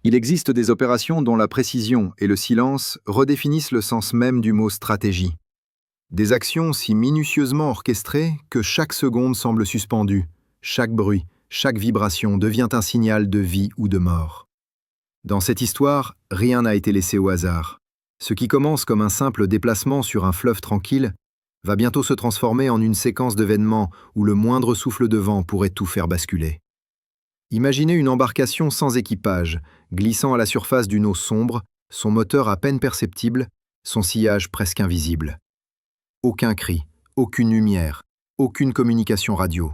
Il existe des opérations dont la précision et le silence redéfinissent le sens même du mot stratégie. Des actions si minutieusement orchestrées que chaque seconde semble suspendue, chaque bruit, chaque vibration devient un signal de vie ou de mort. Dans cette histoire, rien n'a été laissé au hasard. Ce qui commence comme un simple déplacement sur un fleuve tranquille va bientôt se transformer en une séquence d'événements où le moindre souffle de vent pourrait tout faire basculer. Imaginez une embarcation sans équipage, glissant à la surface d'une eau sombre, son moteur à peine perceptible, son sillage presque invisible. Aucun cri, aucune lumière, aucune communication radio.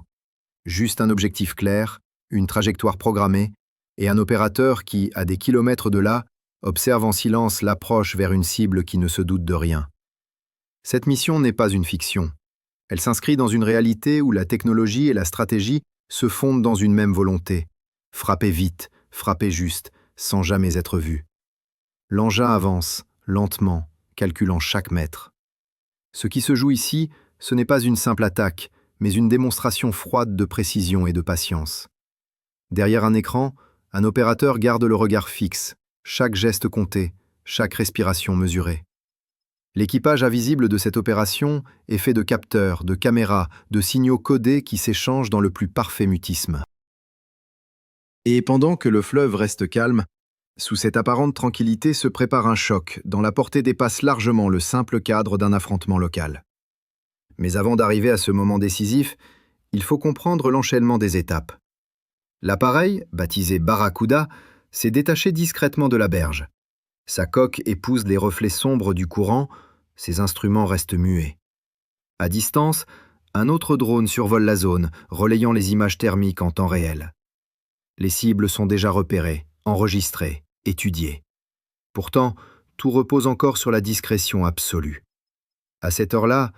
Juste un objectif clair, une trajectoire programmée, et un opérateur qui, à des kilomètres de là, observe en silence l'approche vers une cible qui ne se doute de rien. Cette mission n'est pas une fiction. Elle s'inscrit dans une réalité où la technologie et la stratégie se fondent dans une même volonté. Frapper vite, frapper juste, sans jamais être vu. L'engin avance, lentement, calculant chaque mètre. Ce qui se joue ici, ce n'est pas une simple attaque, mais une démonstration froide de précision et de patience. Derrière un écran, un opérateur garde le regard fixe, chaque geste compté, chaque respiration mesurée. L'équipage invisible de cette opération est fait de capteurs, de caméras, de signaux codés qui s'échangent dans le plus parfait mutisme. Et pendant que le fleuve reste calme, sous cette apparente tranquillité se prépare un choc dont la portée dépasse largement le simple cadre d'un affrontement local. Mais avant d'arriver à ce moment décisif, il faut comprendre l'enchaînement des étapes. L'appareil, baptisé Barracuda, s'est détaché discrètement de la berge. Sa coque épouse les reflets sombres du courant, ses instruments restent muets. À distance, un autre drone survole la zone, relayant les images thermiques en temps réel. Les cibles sont déjà repérées, enregistrées, étudiées. Pourtant, tout repose encore sur la discrétion absolue. À cette heure-là,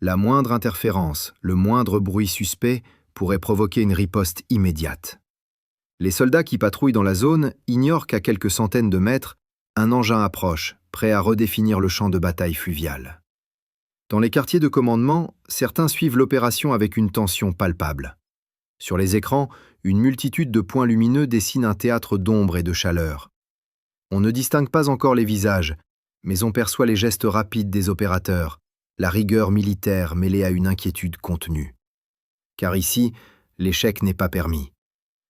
la moindre interférence, le moindre bruit suspect pourrait provoquer une riposte immédiate. Les soldats qui patrouillent dans la zone ignorent qu'à quelques centaines de mètres, un engin approche, prêt à redéfinir le champ de bataille fluvial. Dans les quartiers de commandement, certains suivent l'opération avec une tension palpable. Sur les écrans, une multitude de points lumineux dessine un théâtre d'ombre et de chaleur. On ne distingue pas encore les visages, mais on perçoit les gestes rapides des opérateurs, la rigueur militaire mêlée à une inquiétude contenue. Car ici, l'échec n'est pas permis.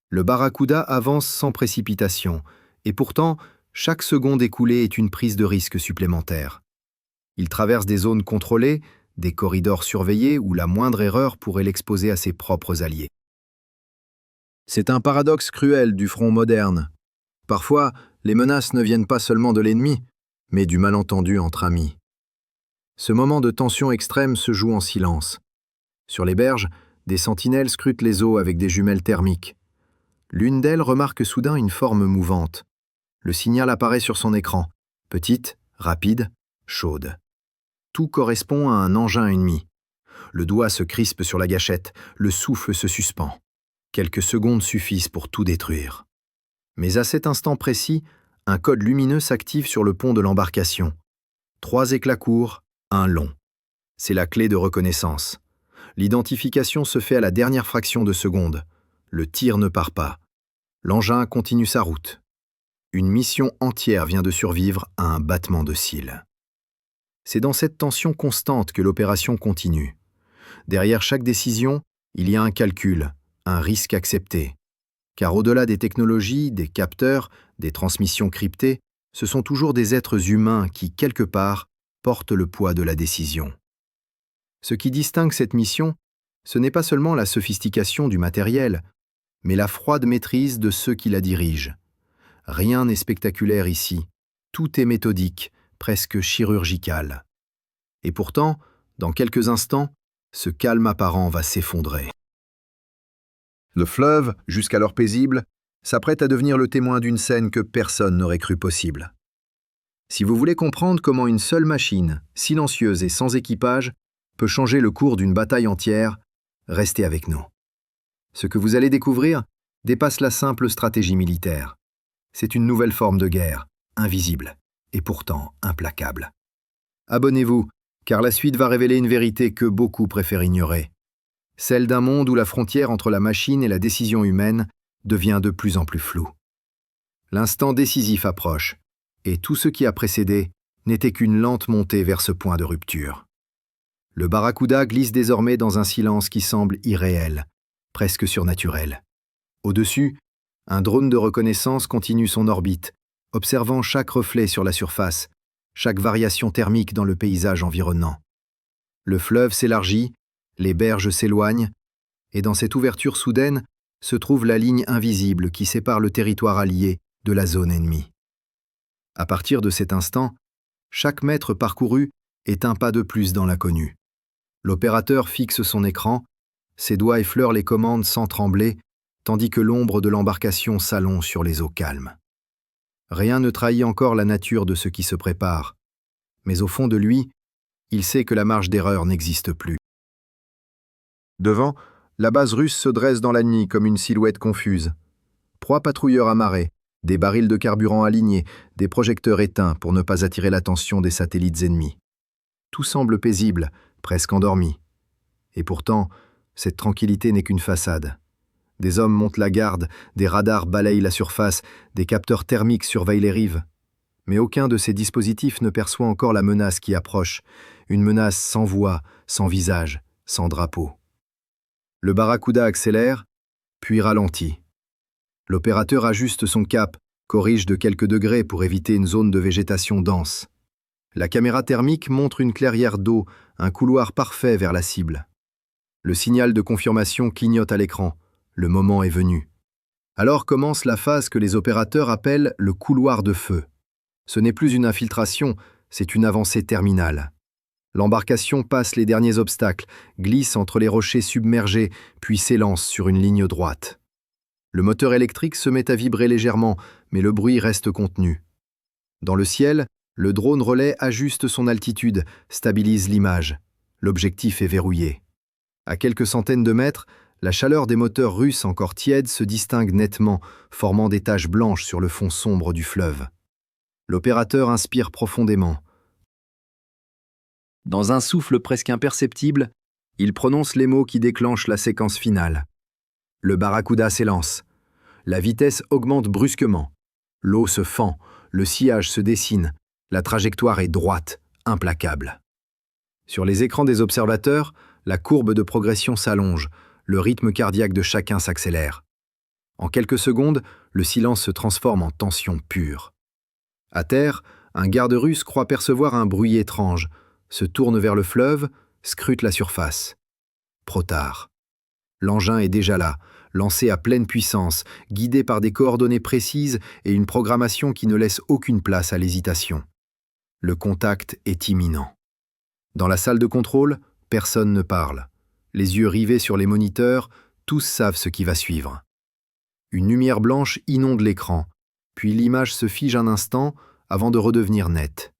Le Barracuda avance sans précipitation, et pourtant, chaque seconde écoulée est une prise de risque supplémentaire. Il traverse des zones contrôlées, des corridors surveillés où la moindre erreur pourrait l'exposer à ses propres alliés. C'est un paradoxe cruel du front moderne. Parfois, les menaces ne viennent pas seulement de l'ennemi, mais du malentendu entre amis. Ce moment de tension extrême se joue en silence. Sur les berges, des sentinelles scrutent les eaux avec des jumelles thermiques. L'une d'elles remarque soudain une forme mouvante. Le signal apparaît sur son écran, petite, rapide, chaude. Tout correspond à un engin ennemi. Le doigt se crispe sur la gâchette, le souffle se suspend. Quelques secondes suffisent pour tout détruire. Mais à cet instant précis, un code lumineux s'active sur le pont de l'embarcation. 3 éclats courts, un long. C'est la clé de reconnaissance. L'identification se fait à la dernière fraction de seconde. Le tir ne part pas. L'engin continue sa route. Une mission entière vient de survivre à un battement de cils. C'est dans cette tension constante que l'opération continue. Derrière chaque décision, il y a un calcul, un risque accepté. Car au-delà des technologies, des capteurs, des transmissions cryptées, ce sont toujours des êtres humains qui, quelque part, portent le poids de la décision. Ce qui distingue cette mission, ce n'est pas seulement la sophistication du matériel, mais la froide maîtrise de ceux qui la dirigent. Rien n'est spectaculaire ici, tout est méthodique, presque chirurgical. Et pourtant, dans quelques instants, ce calme apparent va s'effondrer. Le fleuve, jusqu'alors paisible, s'apprête à devenir le témoin d'une scène que personne n'aurait cru possible. Si vous voulez comprendre comment une seule machine, silencieuse et sans équipage, peut changer le cours d'une bataille entière, restez avec nous. Ce que vous allez découvrir dépasse la simple stratégie militaire. C'est une nouvelle forme de guerre, invisible et pourtant implacable. Abonnez-vous, car la suite va révéler une vérité que beaucoup préfèrent ignorer. Celle d'un monde où la frontière entre la machine et la décision humaine devient de plus en plus floue. L'instant décisif approche, et tout ce qui a précédé n'était qu'une lente montée vers ce point de rupture. Le Barracuda glisse désormais dans un silence qui semble irréel, presque surnaturel. Au-dessus, un drone de reconnaissance continue son orbite, observant chaque reflet sur la surface, chaque variation thermique dans le paysage environnant. Le fleuve s'élargit, les berges s'éloignent, et dans cette ouverture soudaine se trouve la ligne invisible qui sépare le territoire allié de la zone ennemie. À partir de cet instant, chaque mètre parcouru est un pas de plus dans l'inconnu. L'opérateur fixe son écran, ses doigts effleurent les commandes sans trembler, tandis que l'ombre de l'embarcation s'allonge sur les eaux calmes. Rien ne trahit encore la nature de ce qui se prépare, mais au fond de lui, il sait que la marge d'erreur n'existe plus. Devant, la base russe se dresse dans la nuit comme une silhouette confuse. 3 patrouilleurs amarrés, des barils de carburant alignés, des projecteurs éteints pour ne pas attirer l'attention des satellites ennemis. Tout semble paisible, presque endormi. Et pourtant, cette tranquillité n'est qu'une façade. Des hommes montent la garde, des radars balayent la surface, des capteurs thermiques surveillent les rives. Mais aucun de ces dispositifs ne perçoit encore la menace qui approche, une menace sans voix, sans visage, sans drapeau. Le Barracuda accélère, puis ralentit. L'opérateur ajuste son cap, corrige de quelques degrés pour éviter une zone de végétation dense. La caméra thermique montre une clairière d'eau, un couloir parfait vers la cible. Le signal de confirmation clignote à l'écran. Le moment est venu. Alors commence la phase que les opérateurs appellent le couloir de feu. Ce n'est plus une infiltration, c'est une avancée terminale. L'embarcation passe les derniers obstacles, glisse entre les rochers submergés, puis s'élance sur une ligne droite. Le moteur électrique se met à vibrer légèrement, mais le bruit reste contenu. Dans le ciel, le drone relais ajuste son altitude, stabilise l'image. L'objectif est verrouillé. À quelques centaines de mètres, la chaleur des moteurs russes encore tièdes se distingue nettement, formant des taches blanches sur le fond sombre du fleuve. L'opérateur inspire profondément. Dans un souffle presque imperceptible, il prononce les mots qui déclenchent la séquence finale. Le Barracuda s'élance. La vitesse augmente brusquement. L'eau se fend, le sillage se dessine. La trajectoire est droite, implacable. Sur les écrans des observateurs, la courbe de progression s'allonge, le rythme cardiaque de chacun s'accélère. En quelques secondes, le silence se transforme en tension pure. À terre, un garde russe croit percevoir un bruit étrange, se tourne vers le fleuve, scrute la surface. Trop tard. L'engin est déjà là, lancé à pleine puissance, guidé par des coordonnées précises et une programmation qui ne laisse aucune place à l'hésitation. Le contact est imminent. Dans la salle de contrôle, personne ne parle. Les yeux rivés sur les moniteurs, tous savent ce qui va suivre. Une lumière blanche inonde l'écran, puis l'image se fige un instant avant de redevenir nette.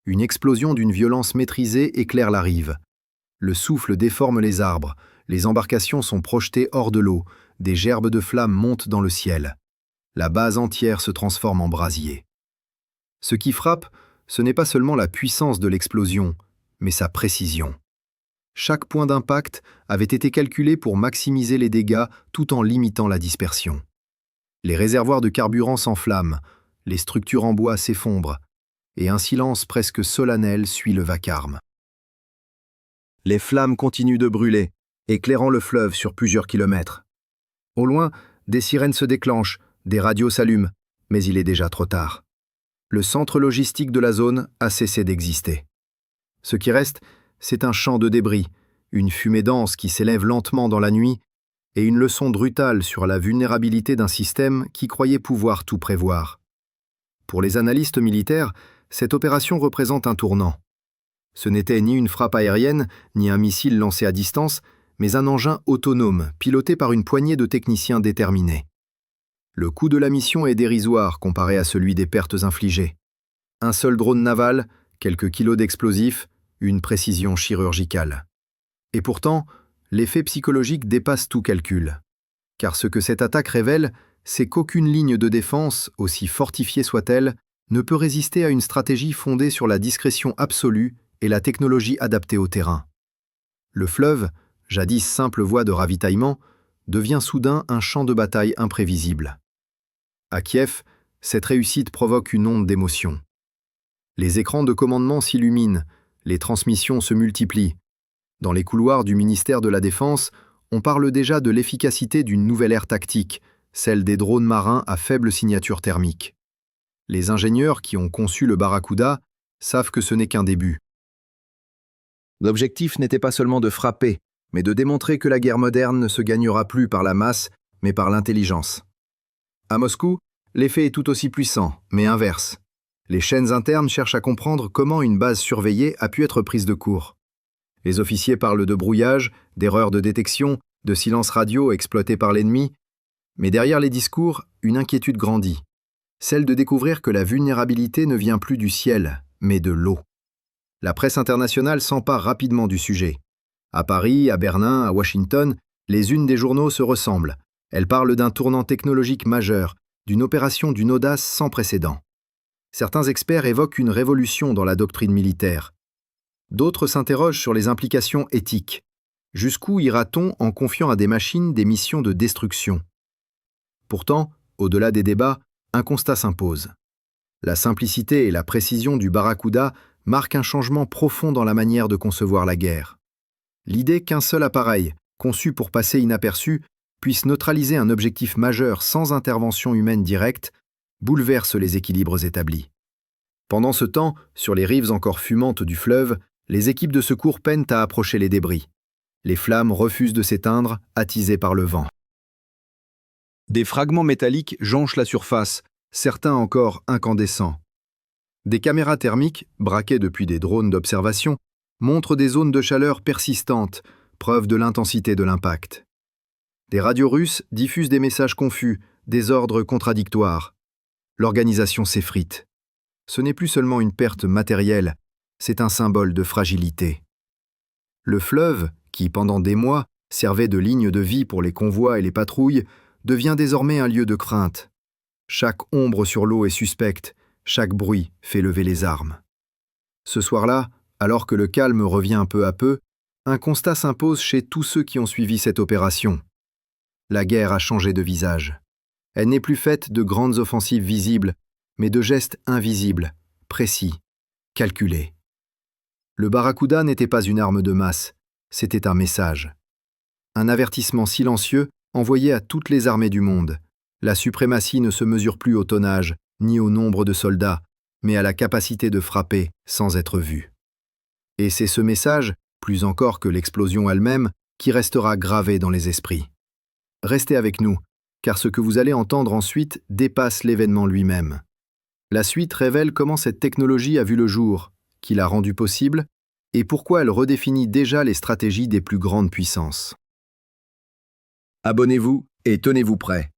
Une explosion d'une violence maîtrisée éclaire la rive. Le souffle déforme les arbres, les embarcations sont projetées hors de l'eau, des gerbes de flammes montent dans le ciel. La base entière se transforme en brasier. Ce qui frappe, ce n'est pas seulement la puissance de l'explosion, mais sa précision. Chaque point d'impact avait été calculé pour maximiser les dégâts tout en limitant la dispersion. Les réservoirs de carburant s'enflamment, les structures en bois s'effondrent, et un silence presque solennel suit le vacarme. Les flammes continuent de brûler, éclairant le fleuve sur plusieurs kilomètres. Au loin, des sirènes se déclenchent, des radios s'allument, mais il est déjà trop tard. Le centre logistique de la zone a cessé d'exister. Ce qui reste, c'est un champ de débris, une fumée dense qui s'élève lentement dans la nuit et une leçon brutale sur la vulnérabilité d'un système qui croyait pouvoir tout prévoir. Pour les analystes militaires, cette opération représente un tournant. Ce n'était ni une frappe aérienne, ni un missile lancé à distance, mais un engin autonome, piloté par une poignée de techniciens déterminés. Le coût de la mission est dérisoire comparé à celui des pertes infligées. Un seul drone naval, quelques kilos d'explosifs, une précision chirurgicale. Et pourtant, l'effet psychologique dépasse tout calcul. Car ce que cette attaque révèle, c'est qu'aucune ligne de défense, aussi fortifiée soit-elle, ne peut résister à une stratégie fondée sur la discrétion absolue et la technologie adaptée au terrain. Le fleuve, jadis simple voie de ravitaillement, devient soudain un champ de bataille imprévisible. À Kiev, Cette réussite provoque une onde d'émotion. Les écrans de commandement s'illuminent, les transmissions se multiplient. Dans les couloirs du ministère de la Défense, on parle déjà de l'efficacité d'une nouvelle ère tactique, celle des drones marins à faible signature thermique. Les ingénieurs qui ont conçu le Barracuda savent que ce n'est qu'un début. L'objectif n'était pas seulement de frapper, mais de démontrer que la guerre moderne ne se gagnera plus par la masse, mais par l'intelligence. À Moscou, l'effet est tout aussi puissant, mais inverse. Les chaînes internes cherchent à comprendre comment une base surveillée a pu être prise de court. Les officiers parlent de brouillage, d'erreurs de détection, de silence radio exploité par l'ennemi, mais derrière les discours, une inquiétude grandit, celle de découvrir que la vulnérabilité ne vient plus du ciel, mais de l'eau. La presse internationale s'empare rapidement du sujet. À Paris, à Berlin, à Washington, les unes des journaux se ressemblent. Elles parlent d'un tournant technologique majeur, d'une opération d'une audace sans précédent. Certains experts évoquent une révolution dans la doctrine militaire. D'autres s'interrogent sur les implications éthiques. Jusqu'où ira-t-on en confiant à des machines des missions de destruction? Pourtant, au-delà des débats, un constat s'impose. La simplicité et la précision du Barracuda marquent un changement profond dans la manière de concevoir la guerre. L'idée qu'un seul appareil, conçu pour passer inaperçu, puisse neutraliser un objectif majeur sans intervention humaine directe, bouleverse les équilibres établis. Pendant ce temps, sur les rives encore fumantes du fleuve, les équipes de secours peinent à approcher les débris. Les flammes refusent de s'éteindre, attisées par le vent. Des fragments métalliques jonchent la surface, certains encore incandescents. Des caméras thermiques, braquées depuis des drones d'observation, montrent des zones de chaleur persistantes, preuve de l'intensité de l'impact. Des radios russes diffusent des messages confus, des ordres contradictoires. L'organisation s'effrite. Ce n'est plus seulement une perte matérielle, c'est un symbole de fragilité. Le fleuve, qui pendant des mois servait de ligne de vie pour les convois et les patrouilles, devient désormais un lieu de crainte. Chaque ombre sur l'eau est suspecte, chaque bruit fait lever les armes. Ce soir-là, alors que le calme revient peu à peu, un constat s'impose chez tous ceux qui ont suivi cette opération. La guerre a changé de visage. Elle n'est plus faite de grandes offensives visibles, mais de gestes invisibles, précis, calculés. Le Barracuda n'était pas une arme de masse, c'était un message. Un avertissement silencieux envoyé à toutes les armées du monde. La suprématie ne se mesure plus au tonnage, ni au nombre de soldats, mais à la capacité de frapper sans être vue. Et c'est ce message, plus encore que l'explosion elle-même, qui restera gravé dans les esprits. Restez avec nous, car ce que vous allez entendre ensuite dépasse l'événement lui-même. La suite révèle comment cette technologie a vu le jour, qui l'a rendue possible, et pourquoi elle redéfinit déjà les stratégies des plus grandes puissances. Abonnez-vous et tenez-vous prêts.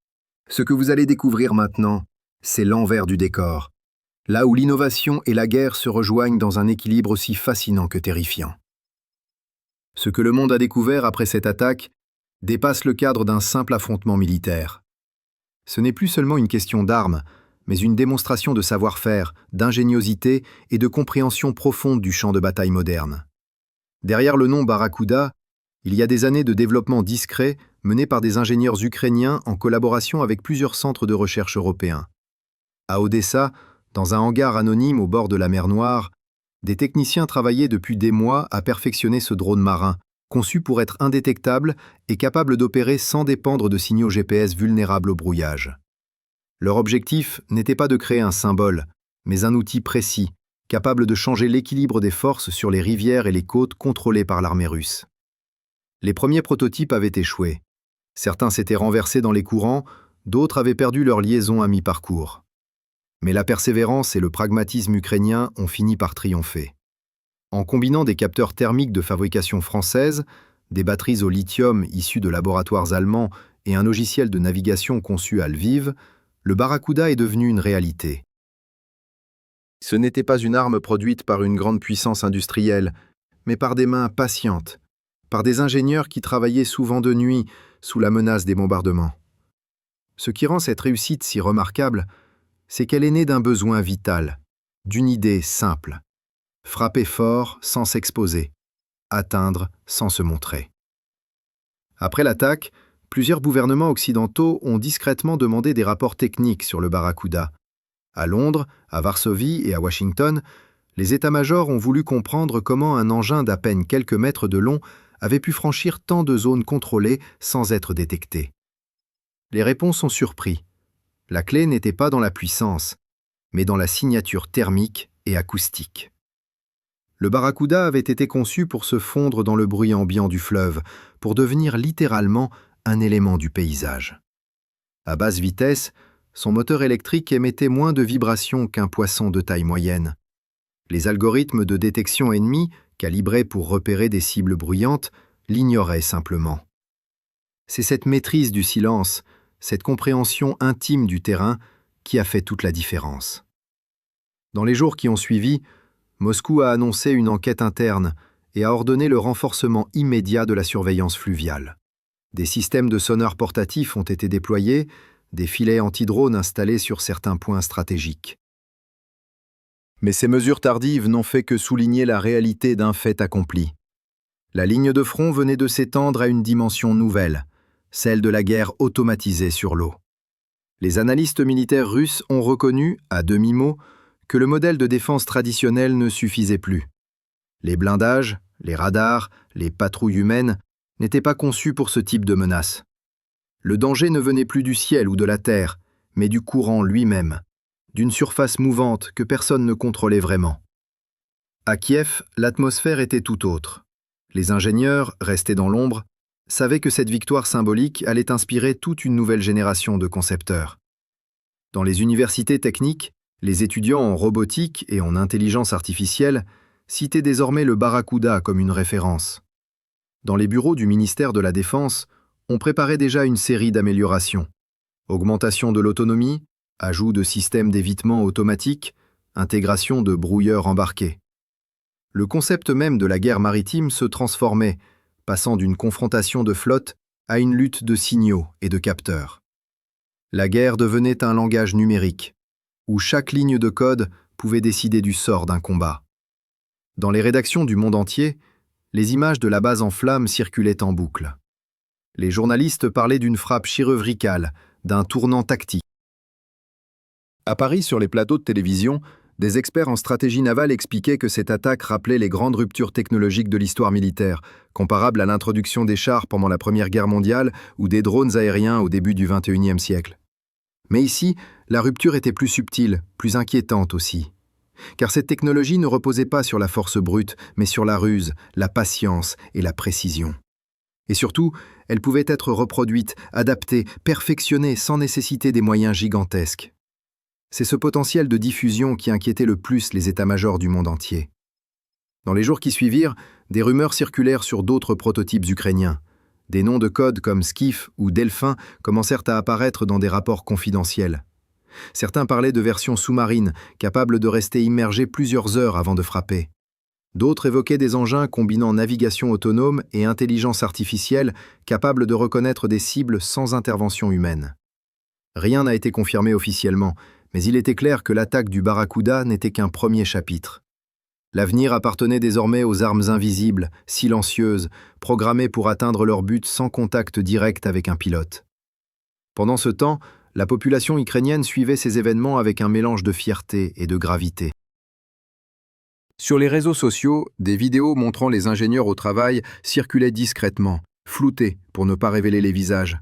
Ce que vous allez découvrir maintenant, c'est l'envers du décor, là où l'innovation et la guerre se rejoignent dans un équilibre aussi fascinant que terrifiant. Ce que le monde a découvert après cette attaque dépasse le cadre d'un simple affrontement militaire. Ce n'est plus seulement une question d'armes, mais une démonstration de savoir-faire, d'ingéniosité et de compréhension profonde du champ de bataille moderne. Derrière le nom Barracuda, il y a des années de développement discret mené par des ingénieurs ukrainiens en collaboration avec plusieurs centres de recherche européens. À Odessa, dans un hangar anonyme au bord de la mer Noire, des techniciens travaillaient depuis des mois à perfectionner ce drone marin, conçu pour être indétectable et capable d'opérer sans dépendre de signaux GPS vulnérables au brouillage. Leur objectif n'était pas de créer un symbole, mais un outil précis, capable de changer l'équilibre des forces sur les rivières et les côtes contrôlées par l'armée russe. Les premiers prototypes avaient échoué. Certains s'étaient renversés dans les courants, d'autres avaient perdu leur liaison à mi-parcours. Mais la persévérance et le pragmatisme ukrainien ont fini par triompher. En combinant des capteurs thermiques de fabrication française, des batteries au lithium issues de laboratoires allemands et un logiciel de navigation conçu à Lviv, le Barracuda est devenu une réalité. Ce n'était pas une arme produite par une grande puissance industrielle, mais par des mains patientes, par des ingénieurs qui travaillaient souvent de nuit sous la menace des bombardements. Ce qui rend cette réussite si remarquable, c'est qu'elle est née d'un besoin vital, d'une idée simple. Frapper fort sans s'exposer, atteindre sans se montrer. Après l'attaque, plusieurs gouvernements occidentaux ont discrètement demandé des rapports techniques sur le Barracuda, À Londres, à Varsovie et à Washington, les états-majors ont voulu comprendre comment un engin d'à peine quelques mètres de long avait pu franchir tant de zones contrôlées sans être détecté. Les réponses ont surpris. La clé n'était pas dans la puissance, mais dans la signature thermique et acoustique. Le Barracuda avait été conçu pour se fondre dans le bruit ambiant du fleuve, pour devenir littéralement un élément du paysage. À basse vitesse, son moteur électrique émettait moins de vibrations qu'un poisson de taille moyenne. Les algorithmes de détection ennemie, calibrés pour repérer des cibles bruyantes, l'ignoraient simplement. C'est cette maîtrise du silence, cette compréhension intime du terrain qui a fait toute la différence. Dans les jours qui ont suivi, Moscou a annoncé une enquête interne et a ordonné le renforcement immédiat de la surveillance fluviale. Des systèmes de sonar portatifs ont été déployés, des filets anti-drones installés sur certains points stratégiques. Mais ces mesures tardives n'ont fait que souligner la réalité d'un fait accompli. La ligne de front venait de s'étendre à une dimension nouvelle, celle de la guerre automatisée sur l'eau. Les analystes militaires russes ont reconnu, à demi-mot, que le modèle de défense traditionnel ne suffisait plus. Les blindages, les radars, les patrouilles humaines n'étaient pas conçus pour ce type de menace. Le danger ne venait plus du ciel ou de la terre, mais du courant lui-même, d'une surface mouvante que personne ne contrôlait vraiment. À Kiev, l'atmosphère était tout autre. Les ingénieurs, restés dans l'ombre, savaient que cette victoire symbolique allait inspirer toute une nouvelle génération de concepteurs. Dans les universités techniques, les étudiants en robotique et en intelligence artificielle citaient désormais le Barracuda comme une référence. Dans les bureaux du ministère de la Défense, on préparait déjà une série d'améliorations. Augmentation de l'autonomie, ajout de systèmes d'évitement automatiques, intégration de brouilleurs embarqués. Le concept même de la guerre maritime se transformait, passant d'une confrontation de flotte à une lutte de signaux et de capteurs. La guerre devenait un langage numérique, où chaque ligne de code pouvait décider du sort d'un combat. Dans les rédactions du monde entier, les images de la base en flammes circulaient en boucle. Les journalistes parlaient d'une frappe chirurgicale, d'un tournant tactique. À Paris, sur les plateaux de télévision, des experts en stratégie navale expliquaient que cette attaque rappelait les grandes ruptures technologiques de l'histoire militaire, comparables à l'introduction des chars pendant la Première Guerre mondiale ou des drones aériens au début du XXIe siècle. Mais ici, la rupture était plus subtile, plus inquiétante aussi. Car cette technologie ne reposait pas sur la force brute, mais sur la ruse, la patience et la précision. Et surtout, elle pouvait être reproduite, adaptée, perfectionnée sans nécessiter des moyens gigantesques. C'est ce potentiel de diffusion qui inquiétait le plus les états-majors du monde entier. Dans les jours qui suivirent, des rumeurs circulèrent sur d'autres prototypes ukrainiens. Des noms de code comme Skif ou Delphin commencèrent à apparaître dans des rapports confidentiels. Certains parlaient de versions sous-marines, capables de rester immergées plusieurs heures avant de frapper. D'autres évoquaient des engins combinant navigation autonome et intelligence artificielle, capables de reconnaître des cibles sans intervention humaine. Rien n'a été confirmé officiellement, mais il était clair que l'attaque du Barracuda n'était qu'un premier chapitre. L'avenir appartenait désormais aux armes invisibles, silencieuses, programmées pour atteindre leur but sans contact direct avec un pilote. Pendant ce temps, la population ukrainienne suivait ces événements avec un mélange de fierté et de gravité. Sur les réseaux sociaux, des vidéos montrant les ingénieurs au travail circulaient discrètement, floutées pour ne pas révéler les visages.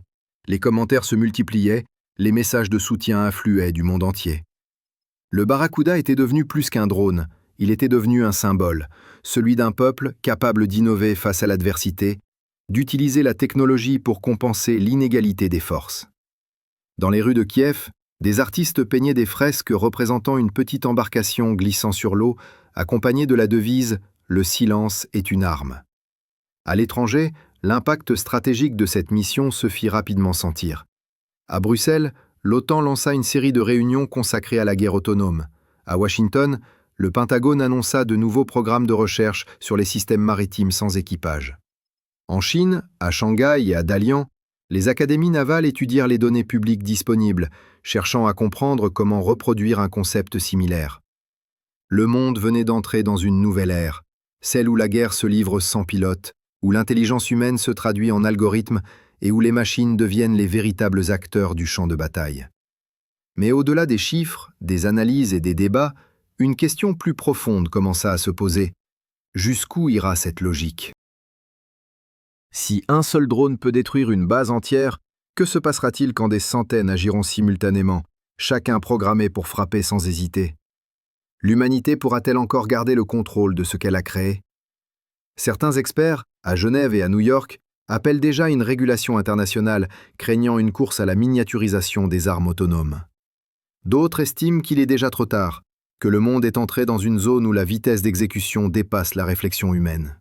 Les commentaires se multipliaient, les messages de soutien affluaient du monde entier. Le Barracuda était devenu plus qu'un drone, il était devenu un symbole, celui d'un peuple capable d'innover face à l'adversité, d'utiliser la technologie pour compenser l'inégalité des forces. Dans les rues de Kiev, des artistes peignaient des fresques représentant une petite embarcation glissant sur l'eau, accompagnée de la devise « Le silence est une arme ». À l'étranger, l'impact stratégique de cette mission se fit rapidement sentir. À Bruxelles, l'OTAN lança une série de réunions consacrées à la guerre autonome. À Washington, le Pentagone annonça de nouveaux programmes de recherche sur les systèmes maritimes sans équipage. En Chine, à Shanghai et à Dalian, les académies navales étudièrent les données publiques disponibles, cherchant à comprendre comment reproduire un concept similaire. Le monde venait d'entrer dans une nouvelle ère, celle où la guerre se livre sans pilote, où l'intelligence humaine se traduit en algorithmes et où les machines deviennent les véritables acteurs du champ de bataille. Mais au-delà des chiffres, des analyses et des débats, une question plus profonde commença à se poser. Jusqu'où ira cette logique? Si un seul drone peut détruire une base entière, que se passera-t-il quand des centaines agiront simultanément, chacun programmé pour frapper sans hésiter? L'humanité pourra-t-elle encore garder le contrôle de ce qu'elle a créé? Certains experts, à Genève et à New York, appellent déjà une régulation internationale, craignant une course à la miniaturisation des armes autonomes. D'autres estiment qu'il est déjà trop tard, que le monde est entré dans une zone où la vitesse d'exécution dépasse la réflexion humaine.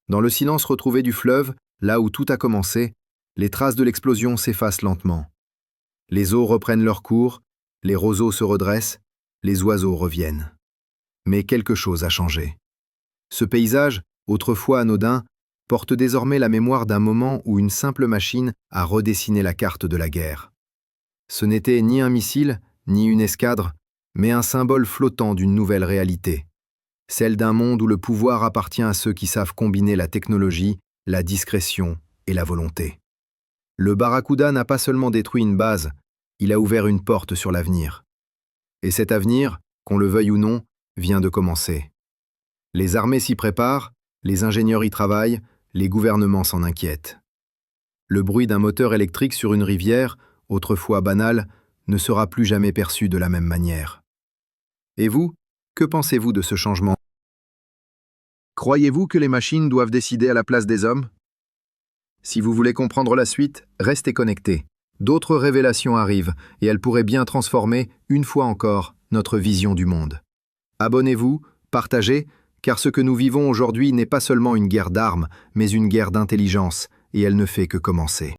Dans le silence retrouvé du fleuve, là où tout a commencé, les traces de l'explosion s'effacent lentement. Les eaux reprennent leur cours, les roseaux se redressent, les oiseaux reviennent. Mais quelque chose a changé. Ce paysage, autrefois anodin, porte désormais la mémoire d'un moment où une simple machine a redessiné la carte de la guerre. Ce n'était ni un missile, ni une escadre, mais un symbole flottant d'une nouvelle réalité, celle d'un monde où le pouvoir appartient à ceux qui savent combiner la technologie, la discrétion et la volonté. Le Barracuda n'a pas seulement détruit une base, il a ouvert une porte sur l'avenir. Et cet avenir, qu'on le veuille ou non, vient de commencer. Les armées s'y préparent, les ingénieurs y travaillent, les gouvernements s'en inquiètent. Le bruit d'un moteur électrique sur une rivière, autrefois banal, ne sera plus jamais perçu de la même manière. Et vous, que pensez-vous de ce changement? Croyez-vous que les machines doivent décider à la place des hommes? Si vous voulez comprendre la suite, restez connectés. D'autres révélations arrivent, et elles pourraient bien transformer, une fois encore, notre vision du monde. Abonnez-vous, partagez, car ce que nous vivons aujourd'hui n'est pas seulement une guerre d'armes, mais une guerre d'intelligence, et elle ne fait que commencer.